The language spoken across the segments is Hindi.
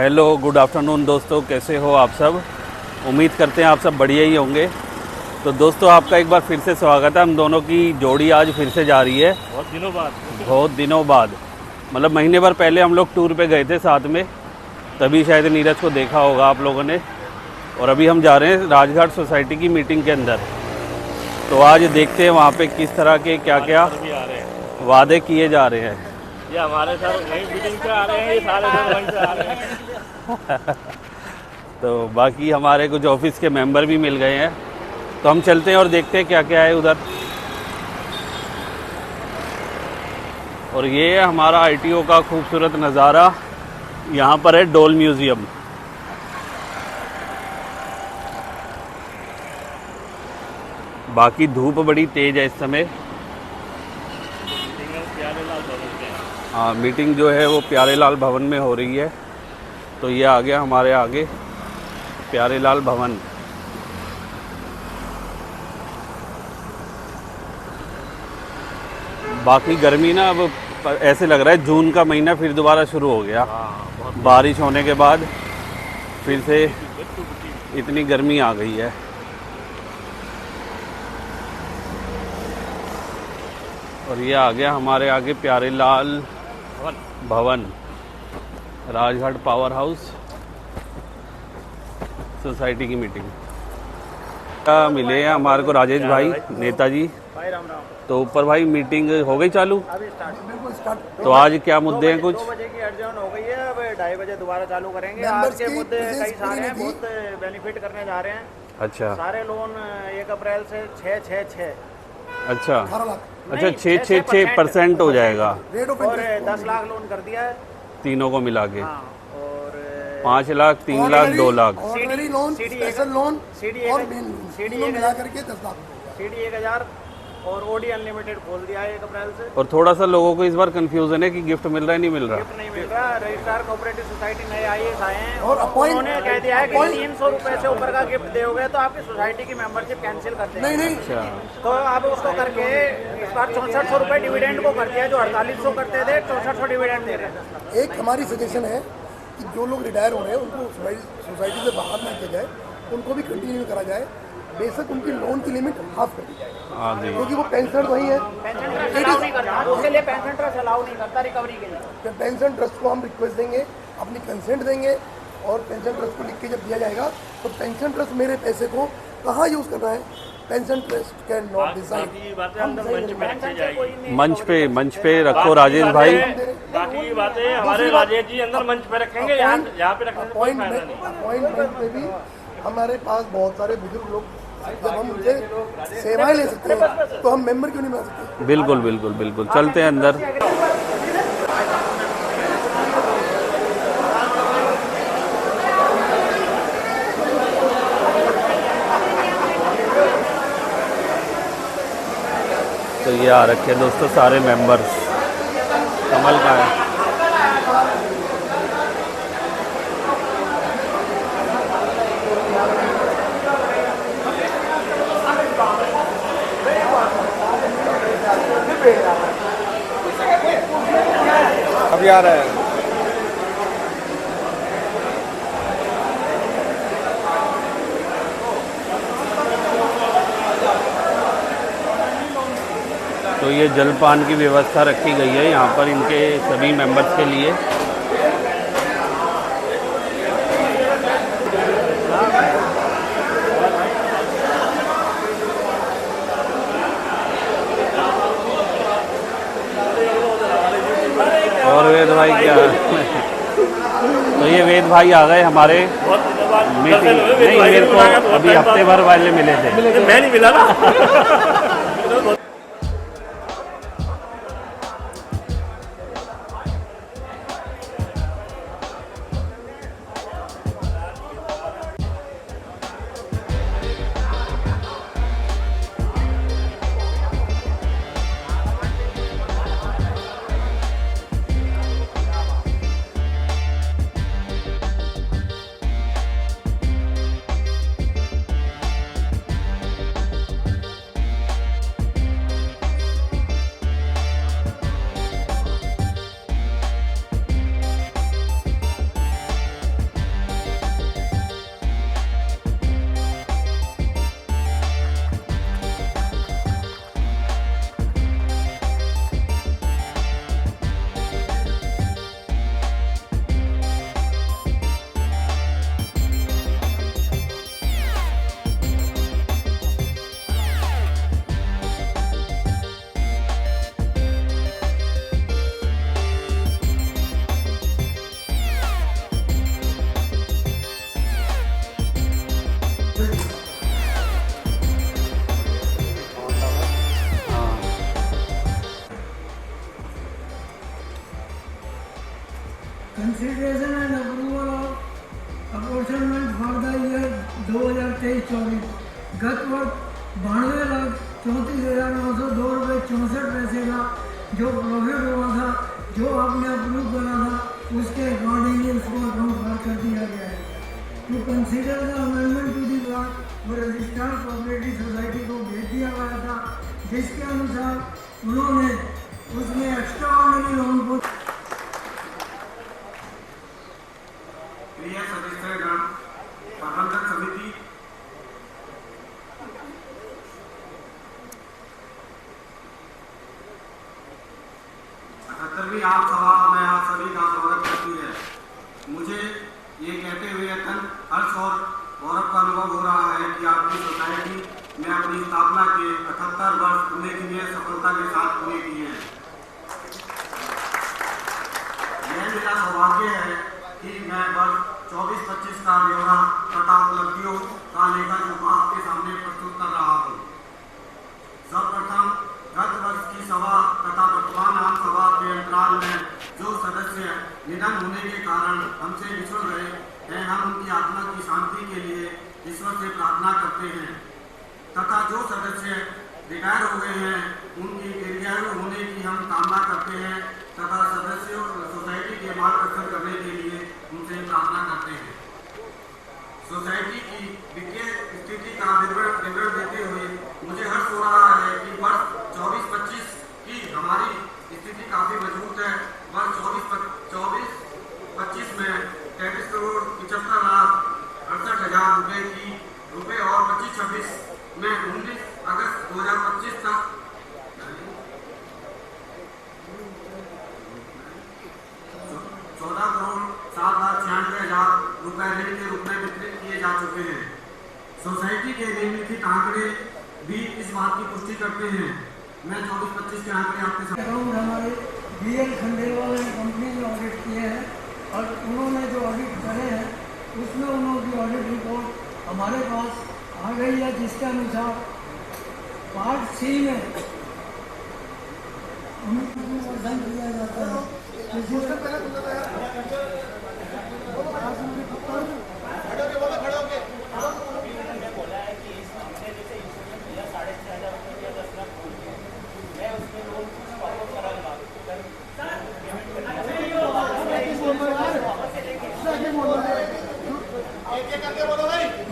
हेलो गुड आफ्टरनून दोस्तों, कैसे हो आप सब। उम्मीद करते हैं आप सब बढ़िया ही होंगे। तो दोस्तों आपका एक बार फिर से स्वागत है। हम दोनों की जोड़ी आज फिर से जा रही है बहुत दिनों बाद, मतलब महीने भर पहले हम लोग टूर पे गए थे साथ में, तभी शायद नीरज को देखा होगा आप लोगों ने। और अभी हम जा रहे हैं राजघाट सोसाइटी की मीटिंग के अंदर। तो आज देखते हैं वहाँ पे किस तरह के क्या क्या वादे किए जा रहे हैं। ये हमारे साथ वहीं मीटिंग पे आ रहे हैं, ये सारे लोग वहीं से आ रहे हैं। तो बाकी हमारे कुछ ऑफिस के मेंबर भी मिल गए हैं, तो हम चलते हैं और देखते हैं क्या क्या है उधर। और ये है हमारा आईटीओ का खूबसूरत नज़ारा। यहाँ पर है डोल म्यूज़ियम। बाकी धूप बड़ी तेज़ है इस समय। हाँ, मीटिंग जो है वो प्यारेलाल भवन में हो रही है। तो ये आ गया हमारे आगे प्यारेलाल भवन। बाकी गर्मी ना अब ऐसे लग रहा है जून का महीना फिर दोबारा शुरू हो गया। बारिश होने के बाद फिर से इतनी गर्मी आ गई है। और ये आ गया हमारे आगे प्यारेलाल भवन, राजघाट पावर हाउस सोसाइटी की मीटिंग। मिले हैं हमारे को राजेश भाई, नेताजी। तो ऊपर भाई मीटिंग हो गई चालू। बिल्कुल स्टार्ट। तो आज क्या मुद्दे हैं कुछ? 2 बजे की एडजर्न हो गई है, अब 2:30 बजे दोबारा चालू करेंगे। आज के मुद्दे कई सारे हैं, बहुत बेनिफिट करने जा रहे हैं। अच्छा सारे लोन 1 अप्रैल से 6 अच्छा 18 लाख अच्छा 6% हो जाएगा रेट ऑफ और 10 लाख लोन कर दिया है। तीनों को मिला के। हाँ, और 5 lakh, 3 lakh, 2 lakh. Ordinary loan, special loan और मेन लोन तीनों मिला करके 10 लाख रुपए। सीडी 1000 और ओडी अनलिमिटेड खोल दिया है 1 अप्रैल से। और थोड़ा सा लोगों को इस बार कंफ्यूजन है कि गिफ्ट मिल रहा है नहीं मिल रहा। गिफ्ट नहीं मिल रहा। रजिस्ट्रार कोऑपरेटिव सोसाइटी नए आईएएस आए हैं और उन्होंने कह दिया है कि 300 रुपए से ऊपर का गिफ्ट दोगे तो आपकी सोसाइटी की मेंबरशिप कैंसिल कर देंगे। नहीं अच्छा तो अब उसको करके इस बार 6400 रुपए डिविडेंड को कर दिया, जो 4800 करते थे 6400 डिविडेंड दे रहे हैं। एक हमारी सजेशन है कि जो लोग रिटायर हो रहे हैं उनको सोसाइटी से बाहर ना किया जाए, उनको भी कंटिन्यू करा जाए। बेशक उनकी लोन की लिमिट हाफ कर दी जाए, हाँ जी। क्योंकि वो पेंशन वही है। पेंशन ट्रस्ट अलाउ नहीं करता, उसके लिए पेंशन ट्रस्ट अलाउ नहीं करता रिकवरी के लिए। जब पेंशन ट्रस्ट को हम रिक्वेस्ट देंगे, अपनी कंसेंट देंगे और पेंशन ट्रस्ट को लिख के जब दिया जाएगा तो पेंशन ट्रस्ट मेरे पैसे को कहाँ यूज़ करना है, pension trust can not decide. मंच पे रखो राजेश भाई। बाकी बातें हमारे राजेश जी अंदर मंच पे रखेंगे, यहाँ पे रखने से कोई फायदा नहीं। अपॉइंटमेंट पे भी हमारे पास बहुत सारे बुजुर्ग लोग, जब हम उनसे सेवाएं ले सकते हैं तो हम मेंबर क्यों नहीं बना सकते। बिल्कुल बिल्कुल बिल्कुल, चलते हैं अंदर। तो ये आ रखे दोस्तों सारे मेंबर्स। कमल का है। अभी आ रहा है। तो ये जलपान की व्यवस्था रखी गई है यहाँ पर इनके सभी मेंबर्स के लिए। और वेद भाई क्या तो ये वेद भाई आ गए हमारे मीटिंग। नहीं, मेरे को अभी हफ्ते भर वाले मिले थे। मैं नहीं मिला ना। ₹34,902.64 का जो प्रॉफिट हुआ था, जो आपने अप्रूव करा था, उसके अकॉर्डिंग उसको अकाउंट पार कर दिया गया है। To consider the amendment to the plan वो रजिस्टर्ड कोऑपरेटिव सोसाइटी को भेज दिया गया था, जिसके अनुसार उन्होंने उसमें एक्स्ट्रा ऑर्डिनरी लोन को प्रिय सदस्यगण, प्रबंधक समिति अठहत्तरवीं आम सभा में आप सभी का स्वागत करती है। मुझे ये कहते हुए अत्यंत हर्ष और गौरव का अनुभव हो रहा है कि आपकी सोसाइटी में अपनी स्थापना के 78 वर्ष उल्लेखनीय सफलता के साथ पूरे किए हैं। यह मेरा सौभाग्य है कि मैं वर्ष 24-25 का ब्यौरा तथा उपलब्धियों का लेखा जोखा आपके सामने प्रस्तुत कर रहा हूँ। सर्वप्रथम गत वर्ष की सभा तथा वर्तमान आम सभा के अंतराल में जो सदस्य निधन होने के कारण हमसे बिछड़ गए हैं, हम उनकी आत्मा की शांति के लिए ईश्वर से प्रार्थना करते हैं तथा जो सदस्य रिटायर हो गए हैं उनकी दीर्घायु होने की हम कामना करते हैं तथा सदस्यों सोसाइटी के मार्गदर्शन करने के लिए उनसे प्रार्थना करते हैं। सोसाइटी की वित्तीय स्थिति का विवरण देते हुए मुझे हर्ष हो रहा है कि वर्ष 24-25 की हमारी स्थिति काफी मजबूत है। वर्ष 24-25 में 33,75,68,000 रुपए और 25-26 में 19 अगस्त 2025 तक 14,07,96,000 रुपए ऋण के रूप में वितरित किए जा चुके हैं। सोसाइटी के निम्नलिखित आंकड़े भी इस बात की पुष्टि करते हैं। मैं 24-25 के आंकड़े आपके साथ अकाउंट हमारे BL खंडेलवाल ने कंपनी ने ऑडिट किए हैं और उन्होंने जो ऑडिट करे हैं उसमें उन्होंने ऑडिट रिपोर्ट हमारे पास आ गई है, जिसके अनुसार पार्ट C में वर्धन किया जाता है।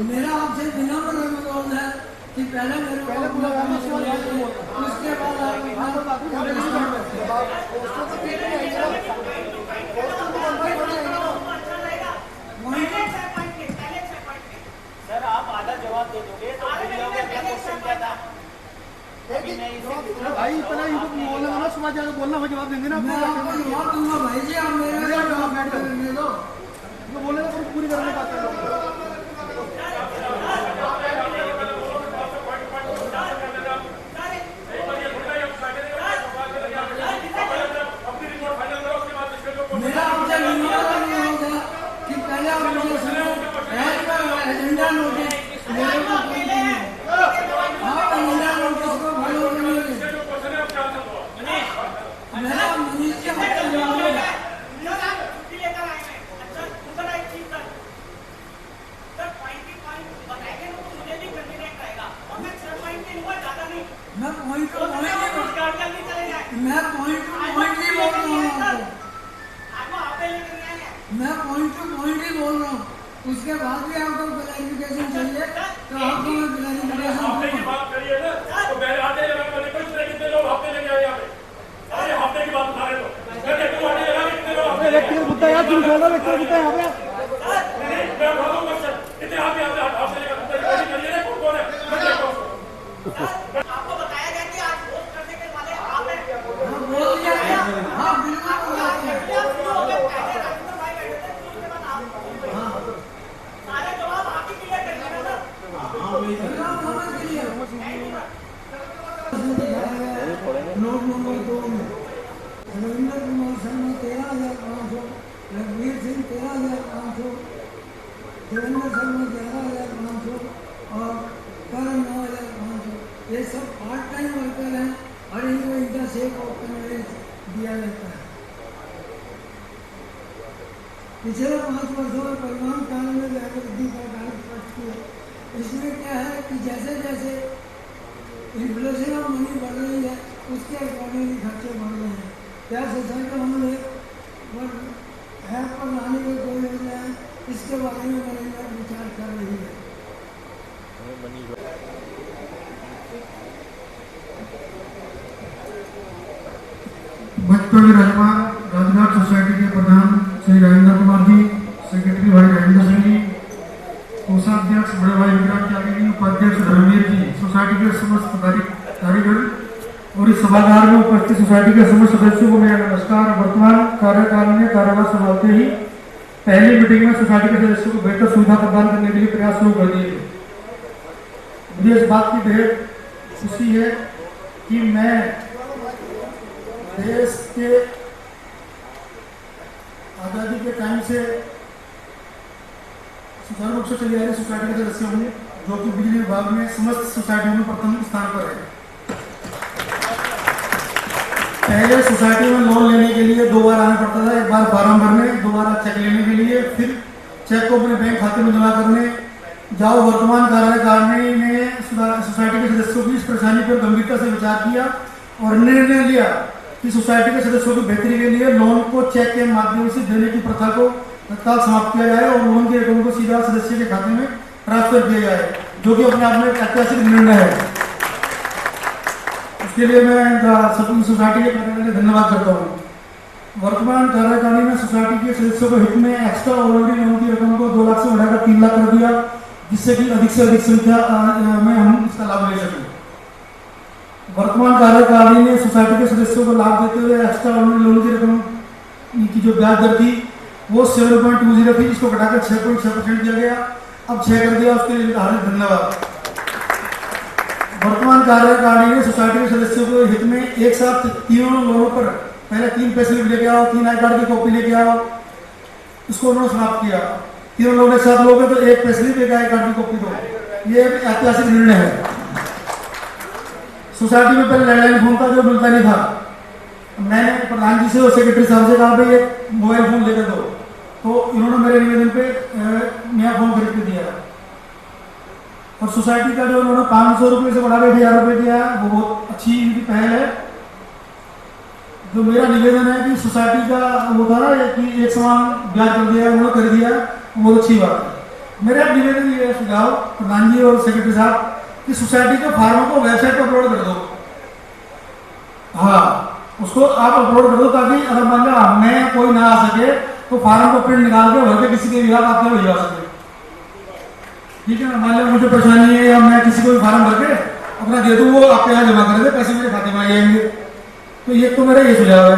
मेरा आपसे विनम्र अनुरोध है कि पहले मेरे को उसके बाद सर आप आधा जवाब दे दोगे तो क्वेश्चन क्या था? भाई इतना ही बोलना ना, सुबह जाकर बोलना, वो जवाब देंगे ना। मैं आपको जवाब दूंगा भाई जी, आप मेरे जवाब देने दो। बोलेगा तो पूरी करने बात कर लो। मेरा आपसे निवेदन है कि पहले आप मुझे सुनो, एजेंडा नोटिस मेरे को कोई नहीं है। आप एजेंडा नोटिस को फॉलो करिए। मेरा मनीष के मतलब जवाब है। मैं पॉइंट टू पॉइंट ही बोल रहा हूँ आपको। मैं पॉइंट टू पॉइंट ही बोल रहा हूँ। उसके बाद भी आपको क्लैरिफिकेशन चाहिए तो आपको मैं क्लैरिफिकेशन दूंगा। व्यक्तिगत मुद्दा यार, तुम बोलो व्यक्तिगत मुद्दा यहाँ पे। आपको बताया गया कि आज वोट करने के वाले आप हैं। हाँ बोल दिया क्या? हाँ बिल्कुल बोल दिया। सारे जवाब आप ही क्लियर करिए ना सर। नोट नंबर 2 में रविंद्र कुमार शर्मा 13,500, रघुवीर सिंह 13,500, देवेंद्र शर्मा 11,500 और करण 9,500। ये सब पार्ट टाइम वर्कर हैं और इनको इनका शेक ऑफ कन्वेंस दिया जाता है। पिछले 5 वर्षों में परिवहन कानून में वृद्धि का कार्य स्पष्ट किया। इसमें क्या है कि जैसे जैसे इन्फ्लेशन ऑफ मनी बढ़ रही है, उसके अकॉर्डिंगली खर्चे बढ़ रहे हैं। क्या सोसाइटी हमने है पर लाने की कोई योजना है, इसके बारे में मैनेजमेंट विचार कर रही है। बचपन रहमान राजघाट सोसाइटी के प्रधान श्री राजेंद्र कुमार जी, सेक्रेटरी भाई राजेंद्र सिंह जी, कोषाध्यक्ष बड़े भाई विक्रांत त्यागी जी, उपाध्यक्ष धर्मवीर जी, सोसाइटी के समस्त कारीगर और इस सभागार में उपस्थित सोसाइटी के समस्त सदस्यों को मेरा नमस्कार। वर्तमान कार्यकाल में कार्यभार संभालते ही पहली मीटिंग में सोसाइटी के सदस्यों को बेहतर सुविधा प्रदान करने के लिए प्रयास शुरू कर दिए। मुझे इस बात की बेहद खुशी है कि मैं देश के आज़ादी के टाइम से सुचारू रूप से चली आ रही सोसाइटी के सदस्य हूँ, जो कि बिजली विभाग में समस्त सोसाइटियों में प्रथम स्थान पर है। पहले सोसाइटी में लोन लेने के लिए 2 बार आना पड़ता था, 1 बार फार्म भरने, 2 बार चेक लेने के लिए, फिर चेक को अपने बैंक खाते में जमा करने जाओ। वर्तमान कार्यकारिणी ने सोसाइटी के सदस्यों की इस परेशानी पर गंभीरता से विचार किया और निर्णय लिया कि सोसाइटी के सदस्यों की बेहतरी के लिए लोन को चेक के माध्यम से देने की प्रथा को तत्काल समाप्त किया जाए और लोन की रकम को सीधा सदस्य के खाते में ट्रांसफर किया जाए, जो कि अपने आप में एक ऐतिहासिक निर्णय है। उसके लिए मैं सभी सोसाइटी के प्रतिनिधि धन्यवाद करता हूँ। वर्तमान कार्यकारिणी में सोसाइटी के सदस्यों के हित में एक्स्ट्रा ऑर्डिनरी लोन की रकम को 2 लाख से बढ़ाकर 3 लाख कर दिया, जिससे कि अधिक से अधिक संख्या में हम इसका लाभ ले सकें। वर्तमान कार्यकारिणी ने सोसाइटी के सदस्यों को लाभ देते हुए एक्स्ट्रा ऑर्डिनरी लोन की रकम की जो ब्याज दर थी वो 7.20 थी, जिसको घटाकर 6.6% दिया गया, अब 6 कर दिया। उसके लिए हार्दिक धन्यवाद। वर्तमान कार्यकारिणी ने सोसाइटी के सदस्यों के हित में एक साथ 3 लोगों पर पहले 3 पैसे लेके आओ, 3 आई कार्ड की कॉपी लेके आओ, इसको उन्होंने समाप्त किया। 3 लोग एक साथ लोगे तो 1 पैसे लेके आई कार्ड की कॉपी दो, ये ऐतिहासिक निर्णय है। सोसाइटी में पहले लैंडलाइन फोन था जो मिलता नहीं था, मैंने प्रधान जी से और सेक्रेटरी साहब से कहा भाई एक मोबाइल फोन लेकर दो, तो इन्होंने मेरे निवेदन पे नया फोन खरीद के दिया। और सोसाइटी का जो उन्होंने 500 रुपये से बढ़ा के 1000 रुपये दिया, वो बहुत अच्छी इनकी पहल है। जो मेरा निवेदन है कि सोसाइटी का वो था ना कि एक समान ब्याज कर दिया, उन्होंने कर दिया, बहुत अच्छी बात है। मेरा निवेदन ये है, सुझाव प्रधान जी और सेक्रेटरी साहब, कि सोसाइटी के फार्मों को वेबसाइट पर अपलोड कर दो। हाँ, उसको आप अपलोड कर दो, ताकि अगर मान लो हमें कोई ना आ सके तो फार्म को प्रिंट निकाल के भर के किसी के विभाग आपके भिजवा सके। ठीक है ना, मान लो मुझे परेशानी है या मैं किसी को भी फार्म भर के अपना दे दूँ, वो आपके यहाँ जमा कर दे, पैसे मेरे खाते में आ जाएंगे। तो ये तो मेरा ये सुझाव है।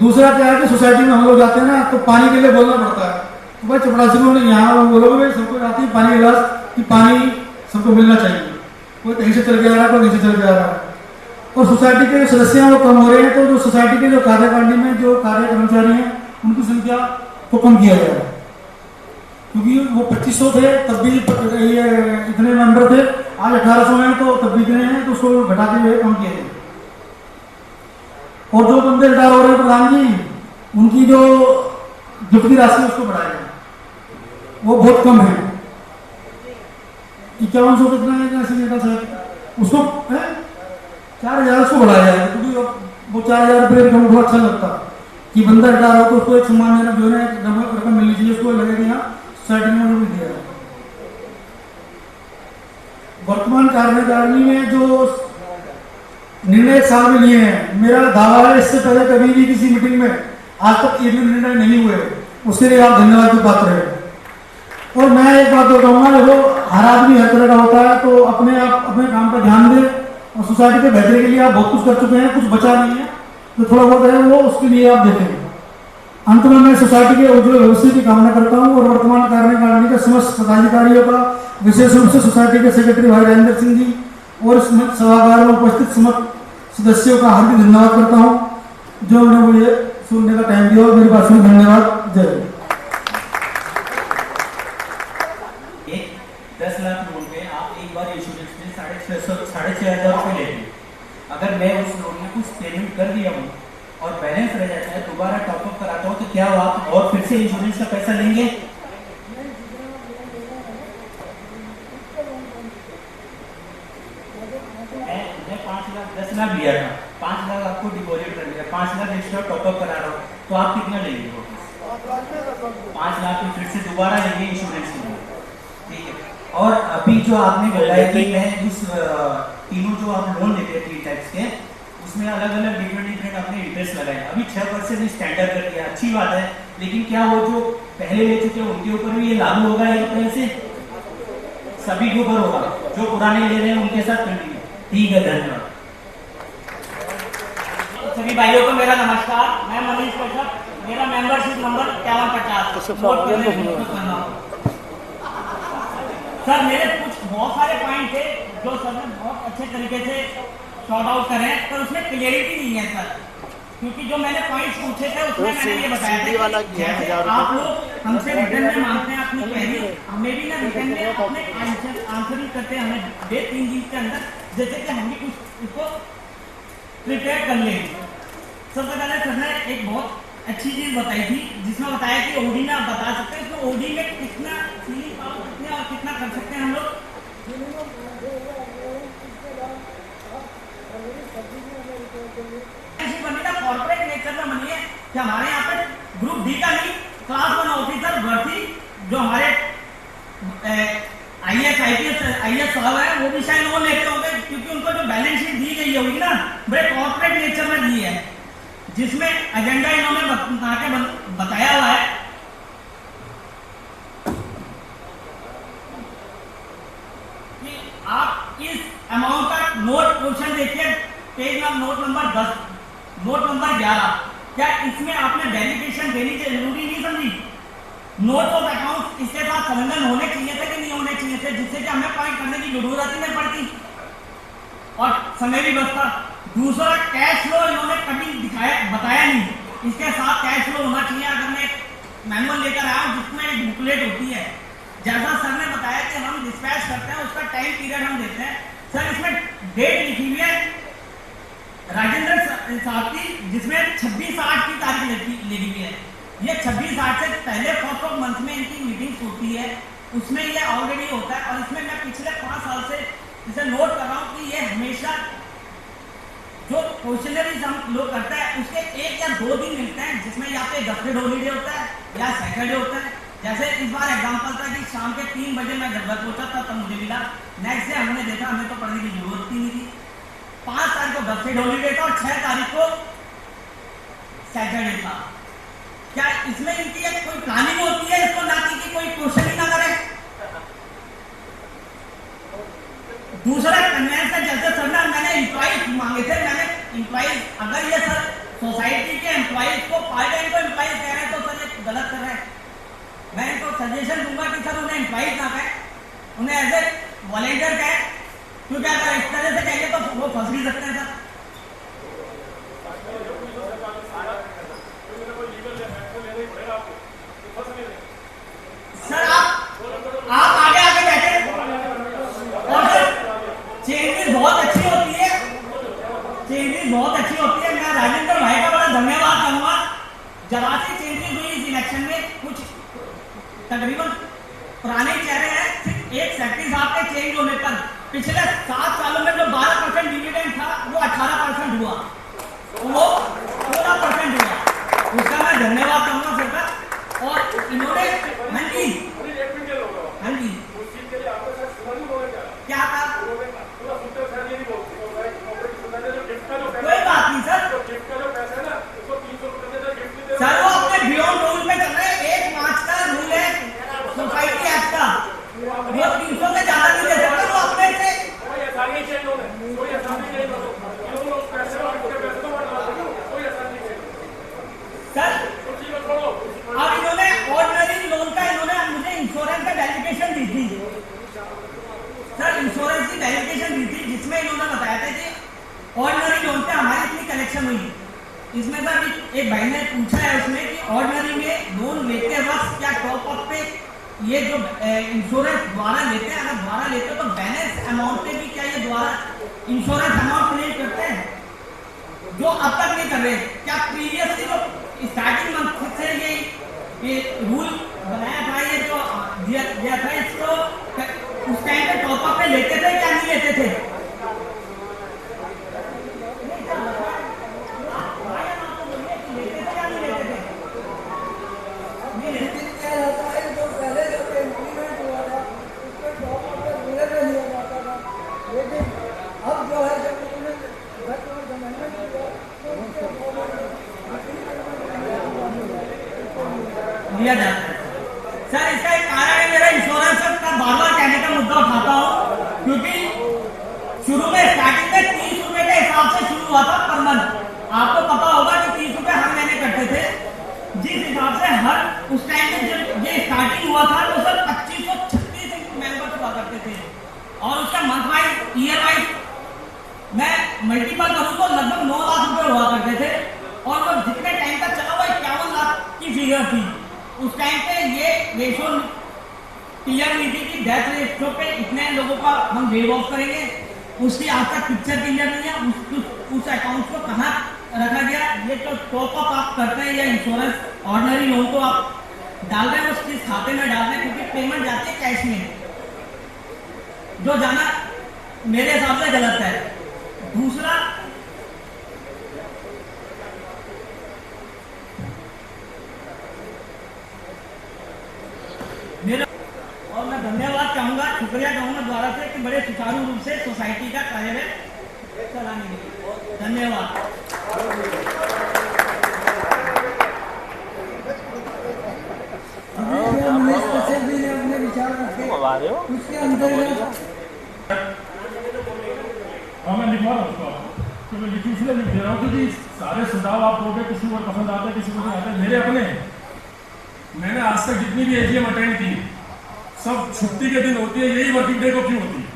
दूसरा क्या है कि सोसाइटी में हम लोग जाते हैं ना, तो पानी के लिए बोलना पड़ता है। तो भाई चपरासी को यहाँ बोलोगे भाई सबको आती है पानी गिलास कि पानी सबको मिलना चाहिए, कोई कहीं से चल के आ रहा है, कोई कहीं से चल के आ रहा है। और सोसाइटी के सदस्य वो कम हो रहे हैं, तो जो सोसाइटी के जो कार्यकारिणी में जो कार्य कर्मचारी हैं उनकी संख्या को कम किया जाए, क्योंकि वो 2500 थे तब भी ये इतने मेंबर थे, आज 1800 हैं तो तब भी इतने हैं, तो उसको घटाते हुए कम किया जाए। और जो बंदे रिटायर हो रहे हैं प्रधान जी, उनकी जो गिफ्ट की राशि उसको बढ़ाया जाए, वो बहुत कम है। 5100 कितना है उसको 4000 उसको बढ़ाया जाए, क्योंकि वो 4000 रुपये रकम बहुत अच्छा लगता है कि बंदा रिटायर हो तो उसको एक सम्मान जो है रकम मिलनी चाहिए, उसको लगे कि यहाँ सोसाइटी में भी दिया जाए। वर्तमान कार्यकारिणी में जो निर्णय साल में लिए हैं, मेरा दावा है इससे पहले कभी भी किसी मीटिंग में आज तक ये निर्णय नहीं हुए, उसके लिए आप धन्यवाद के पात्र हैं। और मैं एक बात कहूँगा, देखो हर आदमी हर तरह का होता है, तो अपने आप अपने काम पर ध्यान दें और सोसाइटी के बेहतरी के लिए आप बहुत कुछ कर चुके हैं, कुछ बचा नहीं है, तो थोड़ा बहुत है वो उसके लिए आप देखें। अंत में मैं सोसाइटी के उज्ज्वल भविष्य की कामना करता हूँ और वर्तमान कार्यकारिणी के समस्त पदाधिकारियों का, विशेष रूप से सोसाइटी के सेक्रेटरी भाई राजेंद्र सिंह जी और इस सभागार में उपस्थित समस्त सदस्यों का हार्दिक धन्यवाद करता हूँ, जो उन्होंने मुझे सुनने का टाइम दिया और मेरी बात सुनी। धन्यवाद। जय। 10 लाख लोन पे आप एक बार इंश्योरेंस में 6,500 रुपये लेते हैं। अगर मैं उस लोन में कुछ पेमेंट कर दिया हूँ और बैलेंस रह जाता है, दोबारा टॉपअप कराता हूँ, तो क्या आप और फिर से इंश्योरेंस का पैसा लेंगे? 5 लाख 10 लाख लिया था, 5 लाख आपको डिपॉजिट कर दिया, 5 लाख एक्स्ट्रा टॉपअप करा रहा हूँ, तो आप कितना लेंगे वापस? 5 लाख फिर से दोबारा लेंगे इंश्योरेंस के लिए, ठीक है। और अभी जो आपने बताया कि मैं उस तीनों जो आप लोन लेते हैं 3 टाइप्स के, उसमें अलग अलग डिफरेंट आपने इंटरेस्ट लगाए। अभी 6% स्टैंडर्ड कर दिया, अच्छी बात है, लेकिन क्या वो जो पहले ले चुके हैं उनके ऊपर भी ये लागू होगा एक तरह से? सभी के ऊपर होगा, जो पुराने ले रहे हैं उनके साथ कंटिन्यू। ठीक है, धन्यवाद। सभी भाइयों को मेरा नमस्कार, मैं मनीष कश्यप, मेरा मेंबरशिप नंबर 5150। सर मेरे कुछ बहुत सारे पॉइंट थे जो सर ने बहुत अच्छे तरीके से शॉर्ट आउट करे हैं, पर उसमें क्लियरिटी नहीं है सर, क्योंकि जो मैंने पॉइंट्स पूछे थे उसमें मैंने ये बताया था कि जैसे आप लोग हमसे रिटर्न में मांगते हैं अपनी क्वेरी, हमें भी ना रिटर्न में अपने आंसरिंग करते हैं, हमें 3 दिन के अंदर, जैसे कि हम भी कुछ उसको प्रिपेयर कर लें। सबसे पहले सर ने एक बहुत अच्छी चीज़ बताई थी, जिसमें बताया कि ओडी में आप बता सकते हैं तो ओडी में कितना सीलिंग पावर कितने और कितना कर सकते हैं हम लोग। कॉर्पोरेट नेचर में बनी है कि हमारे यहाँ पे ग्रुप डी का नहीं, क्लास 1 ऑफिसर भर्ती जो हमारे IAS साहब है वो भी शायद लोन लेते होंगे, क्योंकि उनको जो बैलेंस शीट दी गई होगी ना बड़े कॉर्पोरेट नेचर में दी है, जिसमें एजेंडा इन्होंने बताया हुआ है कि आप इस अमाउंट का नोट पोर्शन देखिए, page note number 10, note number 11। क्या इसमें आपने वेरिफिकेशन देनी जरूरी नहीं समझी? नोट ऑफ अकाउंट इसके साथ संलग्न होने चाहिए थे कि नहीं होने चाहिए थे, जिससे कि हमें पॉइंट करने की जरूरत ही नहीं पड़ती और समय भी बचता। दूसरा, कैश फ्लो इन्होंने कभी बताया नहीं, इसके साथ कैश फ्लो होना चाहिए। अगर मैं मैनुअल लेकर आया हूँ जिसमें एक बुकलेट होती है, जैसा सर ने बताया कि हम डिस्पैच करते हैं उसका टाइम पीरियड हम देते हैं, सर इसमें डेट लिखी हुई है राजेंद्र साहब की, जिसमें 26/8 की तारीख लिखी हुई है। ये 26/8 से पहले फर्स्ट ऑफ मंथ में इनकी मीटिंग्स होती है, उसमें ये ऑलरेडी होता है। और इसमें मैं पिछले 5 साल से इसे नोट कर रहा हूँ कि ये हमेशा जो क्वेश्चनरीज हम लोग करते हैं उसके 1 या 2 दिन मिलते हैं, जिसमें या तो गस्टेड हॉलीडे होता है या सैटरडे होता है। जैसे इस बार एग्जाम्पल था कि शाम के 3 बजे मैं घर पहुंचा था तब मुझे मिला, नेक्स्ट डे हमने देखा हमें तो पढ़ने की जरूरत ही नहीं थी। 5 तारीख को गस्टेड हॉलीडे था और 6 तारीख को सैटरडे था। क्या इसमें इनकी एक कोई प्लानिंग होती है इसको ना कि कोई क्वेश्चन ही ना करे? दूसरा कन्वेंस है, जैसे सर ने मैंने एम्प्लॉइज मांगे थे, मैंने एम्प्लॉइज अगर ये सर सोसाइटी के एम्प्लॉइज को पार्ट टाइम को एम्प्लॉइज कह रहे हैं तो सर ये गलत कर रहे हैं। मैं इनको सजेशन दूंगा कि सर उन्हें एम्प्लॉइज ना कहें, उन्हें एज ए वॉलेंटियर कहें, क्योंकि अगर इस तरह से कहेंगे तो वो फंस भी सकते हैं सर। सर आप आगे बैठे और सर चेंजेस बहुत अच्छी होती है, चेंजेस बहुत अच्छी होती है। मैं राजेंद्र भाई का बड़ा धन्यवाद करूंगा। जरा सी चेंजेस हुई इस इलेक्शन में, कुछ तकरीबन पुराने चेहरे हैं, सिर्फ एक सेक्रेटरी साहब के चेंज होने पर पिछले 7 सालों में जो 12% डिविडेंड था वो 18% हुआ, वो 16% हुआ। उसका मैं धन्यवाद करूंगा सर का। और इन्होंने हाँ जी क्या था, कोई बात नहीं सर, सर वो अपने बियॉन्ड रूल पे चल रहे हैं। 1 मार्च का रूल है सोसाइटी एक्ट का, वो 300 से ज्यादा नहीं दे सकते, वो अपने से सर। अब इन्होंने ऑर्डिनरी लोन का इन्होंने मुझे इंश्योरेंस का वेरिफिकेशन दी थी सर, इंश्योरेंस की वेरिफिकेशन दी थी, जिसमें इन्होंने बताया था कि ऑर्डिनरी लोन पे हमारी इतनी कलेक्शन हुई। इसमें सर एक भाई ने पूछा है उसमें कि ऑर्डिनरी में लोन लेते वक्त क्या टॉप अप पे ये जो इंश्योरेंस द्वारा लेते हैं, अगर द्वारा लेते हैं तो बैलेंस अमाउंट पे भी क्या ये द्वारा इंश्योरेंस अमाउंट क्लेम करते हैं, जो अब तक नहीं कर रहे? क्या प्रीवियसली जो स्टार्टिंग मंथ से ये रूल बनाया था, ये जो दिया था, इसको उस टाइम पे टॉप अप पे लेते थे क्या नहीं लेते थे? दिया जाता है। सर इसका एक कारण है, मेरा इंश्योरेंस का बार बार कहने का मुद्दा उठाता हूँ, क्योंकि शुरू में स्टार्टिंग में 30 रुपए के हिसाब से शुरू हुआ था पर मंथ। आपको पता होगा कि 30 रुपए हर महीने कटते थे, जिस हिसाब से हर उस टाइम में जब ये स्टार्टिंग हुआ था तो सर 2536 मेंबर्स हुआ करते थे, और उसका मंथ वाइज ईयर वाइज मैं मल्टीपल करूँ तो लगभग 9 लाख रुपए हुआ करते थे, और वो जितने टाइम तक चला वो 51 लाख की फिगर थी। उस टाइम पे ये रेशो क्लियर नहीं थी कि डेथ रेशो पे इतने लोगों का हम वेव ऑफ करेंगे, उसकी आज तक पिक्चर क्लियर नहीं है, उस अकाउंट को कहाँ रखा गया। ये तो टॉप अप आप करते हैं या इंश्योरेंस ऑर्डिनरी लोन को आप डाल रहे हैं उस किस खाते में डाल रहे हैं, क्योंकि पेमेंट जाती है कैश में, जो जाना मेरे हिसाब से गलत है। दूसरा, मेरा और मैं धन्यवाद चाहूंगा, शुक्रिया चाहूंगा द्वारा से कि बड़े सुचारू रूप से सोसाइटी का कार्य चलाने के लिए धन्यवाद। अपने विचार रखे उसके अंतर्गत मैं लिखवा रहा हूँ तो मैं लिखी इसलिए लिख दे रहा हूँ क्योंकि सारे सुझाव आप लोगों किसी को पसंद आते हैं, किसी को नहीं आते। मेरे अपने मैंने आज तक जितनी भी एजीएम अटेंड की सब छुट्टी के दिन होती है। यही वर्किंग डे को क्यों होती है?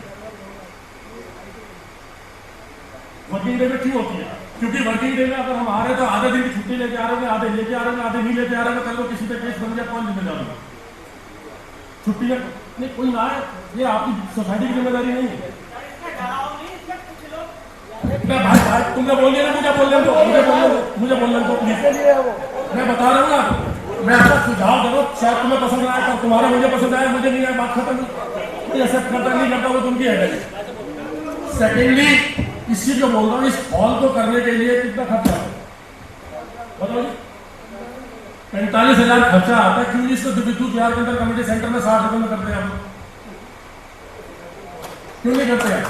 वर्किंग डे में क्यों होती है? क्योंकि वर्किंग डे में अगर हम आ रहे हैं तो आधे दिन की छुट्टी लेके आ रहे हैं, आधे लेके आ रहे हैं, आधे नहीं लेके आ रहे हैं, कल को किसी पे केस बन गया कौन जिम्मेदार होगा? छुट्टी नहीं कोई ना आए, ये आपकी सोसाइटी की जिम्मेदारी नहीं है। भाई तुमने बोल दिया ना, मुझे बोलने दो प्लीज। मैं बता रहा हूँ ना, मैं आपका सुझाव दे रहा हूँ, शायद तुम्हें पसंद आया तो तुम्हारा मुझे पसंद आया, मुझे नहीं आया, बात खत्म। कोई एक्सेप्ट करता नहीं करता वो तुमकी है। सेकेंडली इस चीज को बोल रहा हूँ, इस हॉल को करने के लिए कितना खर्चा है बताओ जी? 45,000 खर्चा आता है। क्यों इसको विद्युत बिहार के अंदर कम्युनिटी सेंटर में 60 रुपए में करते हैं आप? क्यों नहीं करते हैं?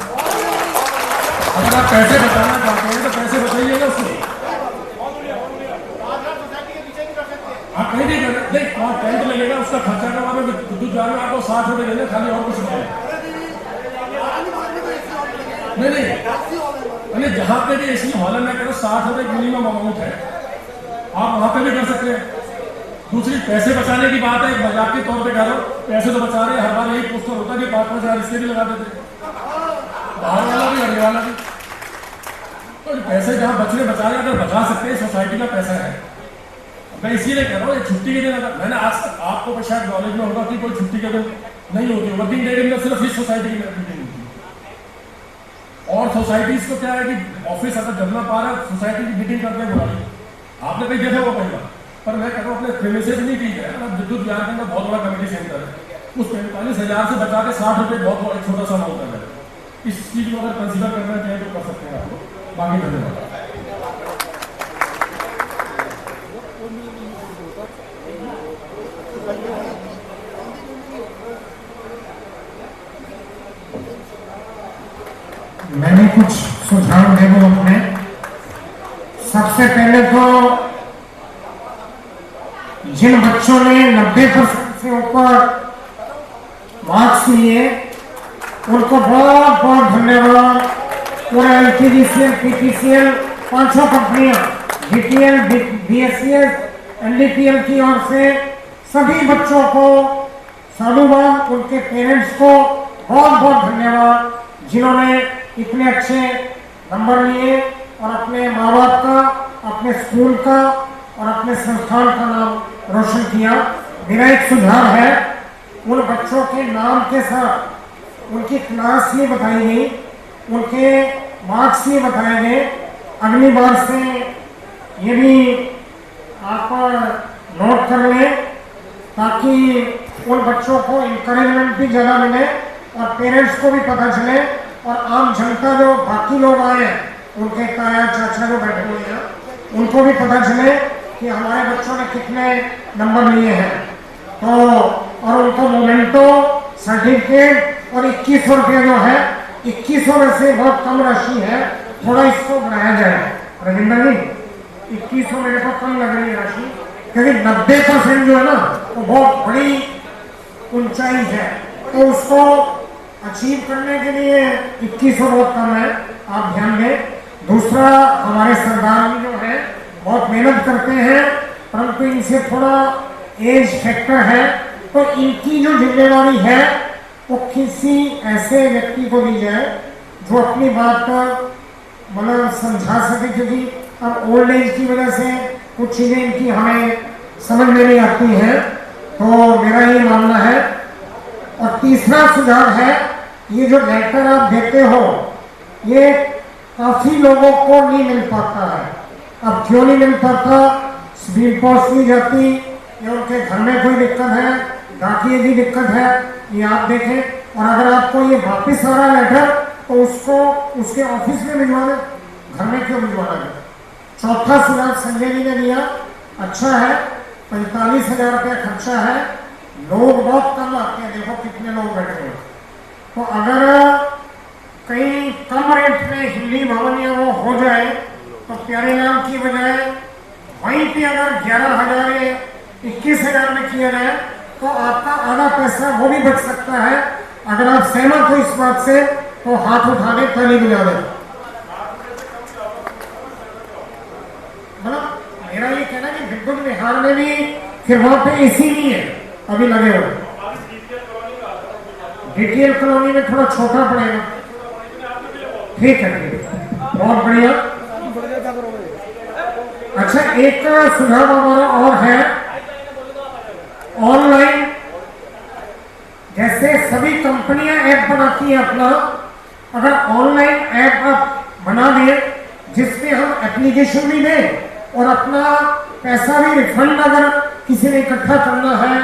अगर आप पैसे बचाना चाहते हैं तो पैसे बचाइए ना उसको। आप कहीं नहीं कर नहीं, वहाँ टेंट लगेगा, उसका खर्चा का वहाँ विद्युत बिहार में आपको 60 रुपए देने, खाली और कुछ नहीं। नहीं जहाँ पे भी एसी हॉल में करो 60 रुपए मिनिमम अमाउंट है, आप वहाँ पे भी कर सकते हैं। दूसरी पैसे बचाने की बात है, मजाक के तौर पे कह रहा हूँ, पैसे तो बचा रहे हैं। हर बार यही पोस्टर होता है कि 5,000 इसके भी लगा देते, बाहर वाला भी हरने वाला भी। तो पैसे जहाँ बच रहे बचा रहे, अगर बचा सकते हैं, सोसाइटी का पैसा है। मैं इसीलिए कह रहा हूँ छुट्टी के दिन अगर मैंने आज तक आपको शायद नॉलेज में होगा कि कोई छुट्टी के दिन नहीं होती, वर्किंग डे में सिर्फ इस सोसाइटी की मीटिंग होती है। और सोसाइटीज को क्या है कि ऑफिस अगर जब ना पा रहा है सोसाइटी की मीटिंग करते हैं बुलाई, आपने कहीं देखा होगा पहला। पर मैं कह रहा हूँ अपने प्रेमिसेस नहीं की है ना, विद्युत बिहार के अंदर बहुत बड़ा कमेटी सेंटर है, उस 45,000 से बचा के 60 रुपए बहुत छोटा सा अमाउंट है। इस चीज को अगर कंसिडर करना चाहिए तो कर सकते हैं आप लोग। बाकी धन्यवाद। मैंने कुछ सुझाव दे दो अपने। सबसे पहले तो जिन बच्चों ने 90% से ऊपर मार्क्स लिए उनको बहुत बहुत धन्यवाद। पूरा एलटीडीसीएल, पीटीसीएल, 500 कंपनियां, बीटीएल, बीएससीएस, एनडीपीएल की ओर से सभी बच्चों को साधुवाद, उनके पेरेंट्स को बहुत बहुत धन्यवाद जिन्होंने इतने अच्छे नंबर लिए और अपने माँ बाप का, अपने स्कूल का और अपने संस्थान का नाम रोशन किया। मेरा एक सुझाव है, उन बच्चों के नाम के साथ उनकी क्लास ही बताई गई, उनके मार्क्स ही बताए गए। अगली बार से ये भी आप नोट कर लें ताकि उन बच्चों को इंकरेजमेंट भी ज़्यादा मिले और पेरेंट्स को भी पता चले और आम जनता जो बाकी लोग आए हैं उनके ताया चाचा जो बैठे हुए हैं उनको भी पता चले कि हमारे बच्चों ने कितने नंबर लिए हैं। तो और उनको मोमेंटो, सर्टिफिकेट और 2100 रुपये जो है, 2100 में से बहुत कम राशि है, थोड़ा इसको बढ़ाया जाए। रविंद्र जी 2100 मेरे को कम लग रही है राशि, क्योंकि 90% जो है ना वो बहुत बड़ी ऊंचाई है, तो उसको अचीव करने के लिए 2100 बहुत कम है, आप ध्यान दें। दूसरा, हमारे सरदार जी जो है बहुत मेहनत करते हैं, परंतु इनसे थोड़ा एज फैक्टर है, तो इनकी जो जिम्मेवारी है वो किसी ऐसे व्यक्ति को दी जाए जो अपनी बात पर मतलब समझा सके, क्योंकि अब ओल्ड एज की वजह से कुछ चीजें इनकी हमें समझ में नहीं आती हैं, तो मेरा ये मानना है। और तीसरा सुझाव है, ये जो लेटर आप देते हो ये काफी लोगों को नहीं मिल पाता है। अब क्यों नहीं मिल पाता? स्पीड पोस्ट नहीं जाती, या उनके घर में कोई दिक्कत है, डाकिए की दिक्कत है, ये आप देखें। और अगर आपको ये वापस आ रहा है लेटर, तो उसको उसके ऑफिस में भिजवा दें, घर में क्यों भिजवाना है? चौथा सुझाव संजय जी ने दिया, अच्छा है, 45,000 रुपया खर्चा है, लोग बहुत कम आते हैं, देखो कितने लोग बैठे हैं। तो अगर कहीं कम रेट में हिंदी भवन या वो हो जाए, तो प्यारे नाम की बजाय वहीं पे अगर 11,000 या 21,000 में किया जाए, तो आपका आधा पैसा वो भी बच सकता है। अगर आप सहमत हो इस बात से, तो हाथ उठा दे, ताली बजा दे। मतलब मेरा ये कहना कि बिल्कुल बिहार में भी फिर वहां पे एसी नहीं है अभी लगे हुए। डीटीएल कॉलोनी में थोड़ा छोटा पड़ेगा, ठीक है, बहुत बढ़िया। अच्छा, एक सुझाव हमारा और है, ऑनलाइन जैसे सभी कंपनियां ऐप बनाती हैं अपना, अगर ऑनलाइन ऐप आप बना दिए जिसमें हम एप्लीकेशन भी दें और अपना पैसा भी रिफंड अगर किसी ने इकट्ठा करना है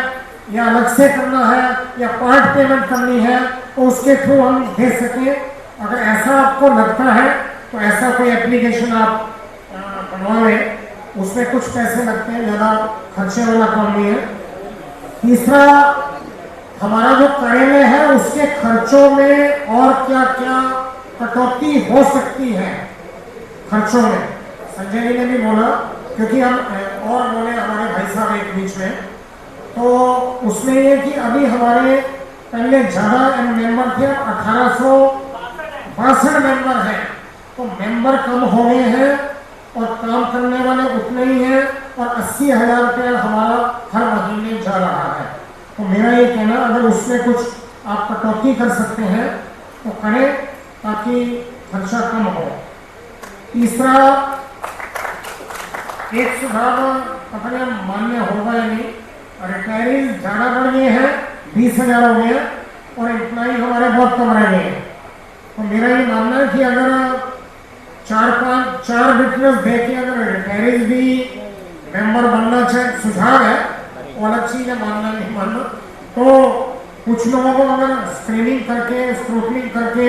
या अलग से करना है या पार्ट पेमेंट करनी है, तो उसके थ्रू हम दे सकें। अगर ऐसा आपको लगता है तो ऐसा कोई एप्लीकेशन आप बनवा लें, उसमें कुछ पैसे लगते हैं, ज़्यादा खर्चे वाला काम नहीं है। तीसरा, हमारा जो कार्यालय है उसके खर्चों में और क्या क्या कटौती हो सकती है खर्चों में, संजय जी ने भी बोला, क्योंकि हम और बोले हमारे भाई साहब एक बीच में, तो उसमें ये कि अभी हमारे पहले ज़्यादा मेंबर थे, 1862 मेंबर हैं, तो मेंबर कम हो गए हैं और काम करने वाले उतने ही हैं, और 80,000 रुपया हमारा हर महीने जा रहा है। तो मेरा ये कहना, अगर उसमें कुछ आप कटौती कर सकते हैं तो करें, ताकि खर्चा कम हो। तीसरा, एक सुझाव पता नहीं मान्य होगा या नहीं, रिटायरीज ज़्यादा बढ़ गए हैं, 20,000 हो गए, और एम्प्लॉई हमारे बहुत कम रह गए हैं। तो मेरा ये मानना है कि अगर 4 विटनेस दे के अगर रिटायरीज भी मेंबर बनना चाहिए, सुझाव है, वो अलग चीज है, मानना नहीं मानना, तो कुछ लोगों को अगर स्क्रीनिंग करके, स्क्रूटनिंग करके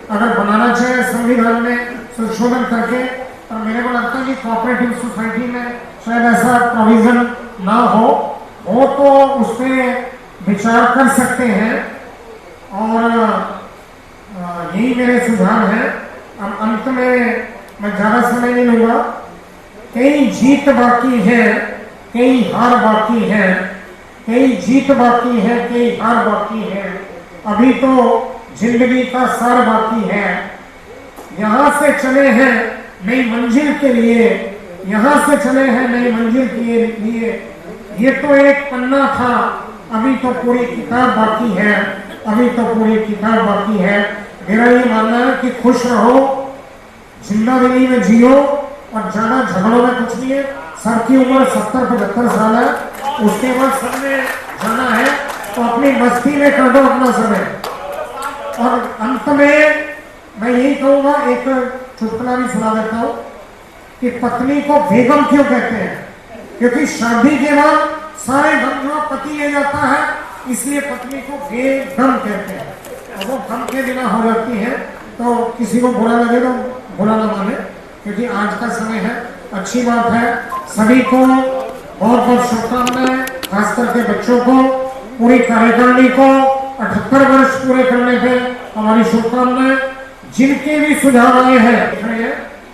अगर बनाना चाहिए संविधान में संशोधन करके, तो मेरे को लगता है कि कोऑपरेटिव सोसाइटी में शायद ऐसा प्रोविजन ना हो तो उस पर विचार कर सकते हैं। और यही मेरे सुझाव हैं। अब अंत में मैं ज़्यादा समय नहीं लूँगा। कई जीत बाकी है, कई हार बाकी है, कई जीत बाकी है, कई हार बाकी है, अभी तो जिंदगी का सार बाकी है। यहाँ से चले हैं नई मंजिल के लिए, यहाँ से चले हैं नई मंजिल के लिए, ये तो एक पन्ना था, अभी तो पूरी किताब बाकी है, अभी तो पूरी किताब बाकी है। मेरा ये मानना है कि खुश रहो, जिंदगी में जियो, और ज्यादा झगड़ों में कुछ नहीं है। सबकी उम्र 70-75 साल है, उसके बाद सबने जाना है, तो अपनी मस्ती में कर दो अपना समय। और अंत में मैं यही कहूँगा, एक चुटकुला भी सुना देता हूँ कि पत्नी को बेगम क्यों कहते हैं, क्योंकि शादी के बाद सारे गम जो पति ले जाता है, इसलिए पत्नी को बेगम कहते हैं। और वो गम के बिना हो जाती है, तो किसी को बुरा लगे तो बुरा न माने, क्योंकि आज का समय है। अच्छी बात है, सभी को बहुत बहुत शुभकामनाएं, खास करके बच्चों को, पूरी कार्यकारिणी को 78 वर्ष पूरे करने पे हमारी शुभकामनाएं। जिनके भी सुझाव आए हैं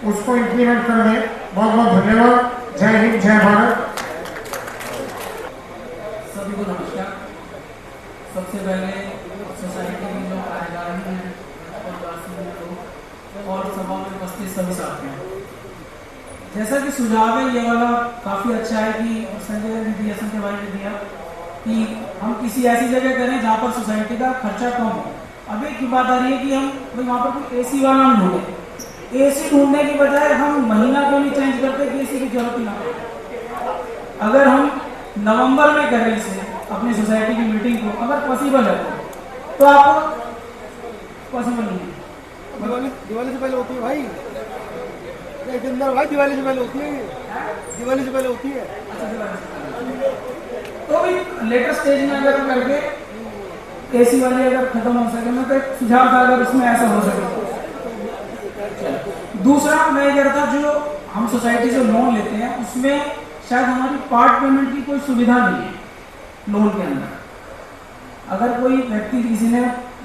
उसको इम्प्लीमेंट कर दें। बहुत बहुत धन्यवाद। जय हिंद, जय भारत। सबसे पहले सोसाइटी के जो कार्यकारी हैं और वासी लोग और सभा में उपस्थित सभी साथी हैं, जैसा कि सुझाव है ये वाला काफ़ी अच्छा है कि संजय ने दिया, संजय भाई ने दिया कि हम किसी ऐसी जगह करें जहाँ पर सोसाइटी का खर्चा कम हो। अब एक बात आ रही है कि हम भाई वहाँ पर कोई AC वाला हम ढूंढें, AC ढूंढने की बजाय हम महीना क्यों नहीं चेंज करते कि AC की जरूरत ही ना पड़े। अगर हम नवंबर में करें इसे अपनी सोसाइटी की मीटिंग को, अगर पॉसिबल है तो आपको पॉसिबल नहीं है। दिवाली से पहले होती है भाई, भाई दिवाली से पहले होती है, दिवाली से पहले होती है। तो भी लेटेस्ट स्टेज में अगर करके AC वाली अगर खत्म हो सके, मैं तो एक सुझाव था अगर उसमें ऐसा हो सके। दूसरा मैं ये कह रहा था, जो हम सोसाइटी से लोन लेते हैं उसमें शायद हमारी पार्ट पेमेंट की कोई सुविधा नहीं है लोन के अंदर। अगर कोई व्यक्ति किसी ने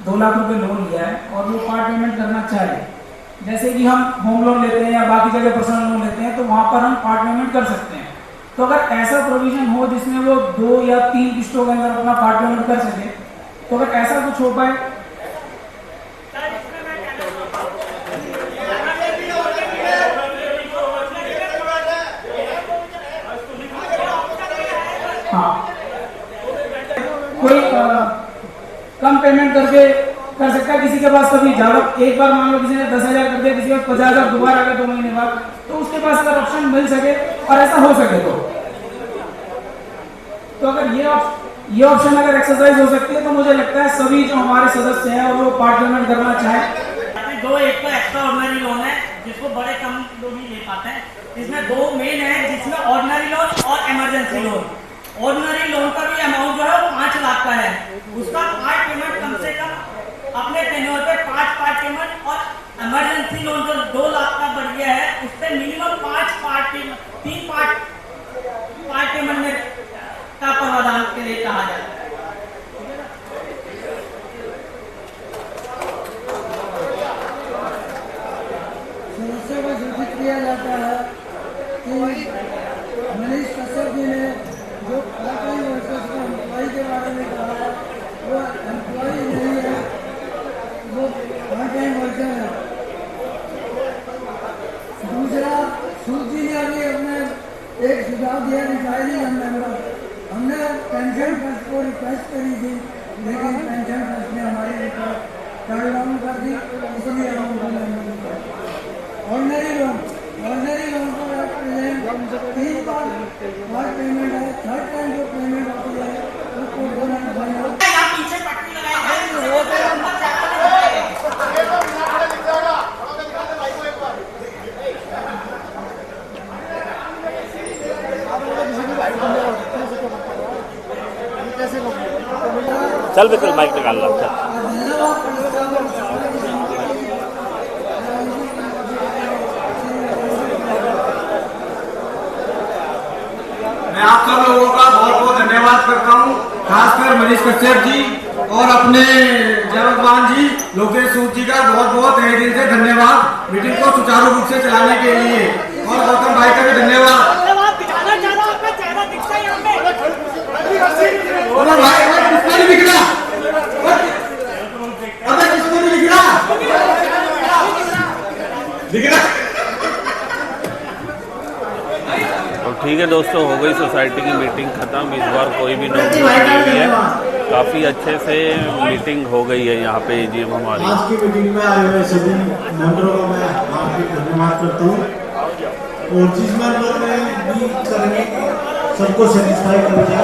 2 लाख रुपए लोन लिया है और वो पार्ट पेमेंट करना चाहे, जैसे कि हम होम लोन लेते हैं या बाकी जगह पर्सनल लोन लेते हैं, तो वहां पर हम पार्ट पेमेंट कर सकते हैं। तो अगर ऐसा प्रोविजन हो जिसमें वो 2 या 3 किस्तों के अंदर अपना पार्ट पेमेंट कर सके, तो अगर ऐसा कुछ हो पाए कोई कम पेमेंट करके कर सकता है। किसी के पास कभी ज्यादा, एक बार मान लो किसी ने 10,000 कर दिया, किसी के पास 50,000 दोबारा आ गया 2 महीने बाद, तो उसके पास अगर ऑप्शन मिल सके और ऐसा हो सके तो अगर ये ऑप्शन अगर एक्सरसाइज हो सकती है तो मुझे लगता है सभी जो हमारे सदस्य हैं और वो पार्ट पेमेंट करना चाहें। दो, एक तो एक्स्ट्रा ऑर्डिनरी लोन है जिसको बड़े कम लोग ही ले पाते हैं। इसमें 2 मेन है, जिसमें ऑर्डिनरी लोन और इमरजेंसी लोन। ऑर्डिनरी लोन का भी अमाउंट जो है वो 5 लाख का है, उसका पार्ट पेमेंट कम से कम अपने टेन्योर पे 5 पार्ट पेमेंट, और इमरजेंसी लोन जो 2 लाख का बढ़ गया है उस पर मिनिमम 3 पार्ट पेमेंट में का प्रावधान के लिए कहा जाता है। सदस्यों को सूचित किया जाता है कि मनीष कश्यप जी ने जो पार्ट टाइम वर्कर्स का एम्प्लॉय के बारे में कहा है, वो एम्प्लॉय नहीं है, वो पार्ट टाइम वर्कर है। दूसरा, सूची ने अभी हमने एक सुझाव दिया, रिटायरिंग मेंबर, हमने पेंशन ट्रस्ट को रिक्वेस्ट करी थी, लेकिन पेंशन ट्रस्ट ने हमारी रिक्वेस्ट टर्न डाउन कर दी, इसलिए हम उनको नहीं कर। ऑर्डिनरी लोन को प्रेजेंट 3 बार पेमेंट है, 3rd टाइम जो पेमेंट होती है उसको पीछे पट्टी लगाई चल बिल्कुल माइक निकाल लो। मैं आप सब लोगों का बहुत बहुत धन्यवाद करता हूँ, खासकर मनीष कश्यप जी और अपने जयवंत जी, लोकेश सूद जी का बहुत बहुत तहे दिल से धन्यवाद मीटिंग को सुचारू रूप से चलाने के लिए, और गौतम भाई का भी धन्यवाद। तो ठीक है दोस्तों, हो गई सोसाइटी की मीटिंग ख़त्म। इस बार कोई भी नौकरी नहीं हुई है, काफ़ी अच्छे से मीटिंग हो गई है यहाँ पे AGM हमारी। आज की मीटिंग में आए हुए सभी मेंबरों को मैं आपकी धन्यवाद करता हूँ, और जिस मेंबर ने भी करेंगे सबको सेटिस्फाई कर दिया।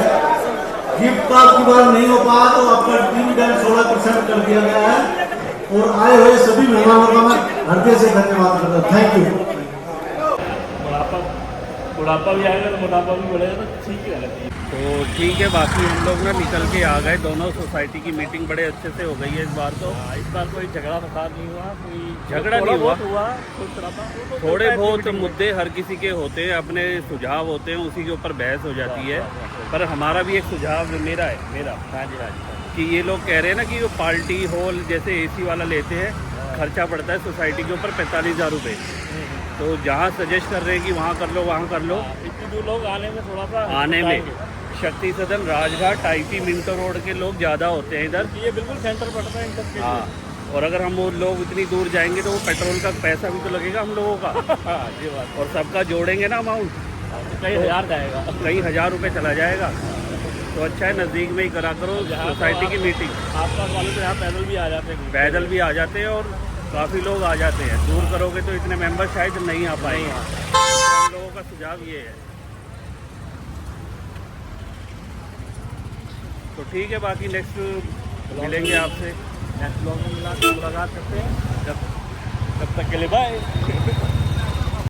गिफ्ट का आपकी बार नहीं हो पाया तो आपका डिविडेंड 16% कर दिया गया है, और आए हुए सभी मेहमानों का मैं हृदय से धन्यवाद करता हूँ। Thank you. बुढ़ापा भी आएगा तो मोटापा भी बढ़ेगा, तो ठीक है। तो ठीक है, बाकी हम लोग ना निकल के आ गए। दोनों सोसाइटी की मीटिंग बड़े अच्छे से हो गई है इस बार। तो इस बार कोई झगड़ा फसाद नहीं हुआ, कोई झगड़ा नहीं हुआ, थोड़े बहुत मुद्दे हर किसी के होते हैं, अपने सुझाव होते हैं, उसी के ऊपर बहस हो जाती है। पर हमारा भी एक सुझाव मेरा हाँ जी कि ये लोग कह रहे हैं ना कि जो पार्टी हॉल जैसे AC वाला लेते हैं, खर्चा पड़ता है सोसाइटी के ऊपर 45,000 रुपये। तो जहाँ सजेस्ट कर रहे हैं कि वहाँ कर लो, वहाँ कर लो, इतने दूर लोग आने में थोड़ा सा आने में शक्ति सदन, राजघाट, आईटी, मिंटो रोड के लोग ज़्यादा होते हैं इधर। ये बिल्कुल सेंटर पड़ता है इन सब के लिए। हाँ, और अगर हम वो लोग इतनी दूर जाएंगे तो वो पेट्रोल का पैसा भी तो लगेगा हम लोगों का। हाँ ये बात, और सबका जोड़ेंगे ना अमाउंट, तो कई हज़ार जाएगा। कई हज़ार रुपये चला जाएगा। तो अच्छा है नज़दीक में ही करा करो सोसाइटी की मीटिंग। आसपास वाले तो यहाँ पैदल भी आ जाते हैं। पैदल भी आ जाते हैं और काफ़ी लोग आ जाते हैं। दूर करोगे तो इतने मेंबर शायद नहीं आ पाएंगे। हम लोगों का सुझाव ये है। तो ठीक है, बाकी नेक्स्ट मिलेंगे आपसे। नेक्स्ट ब्लॉग में मुलाकात करते हैं। तब तक के लिए बाय।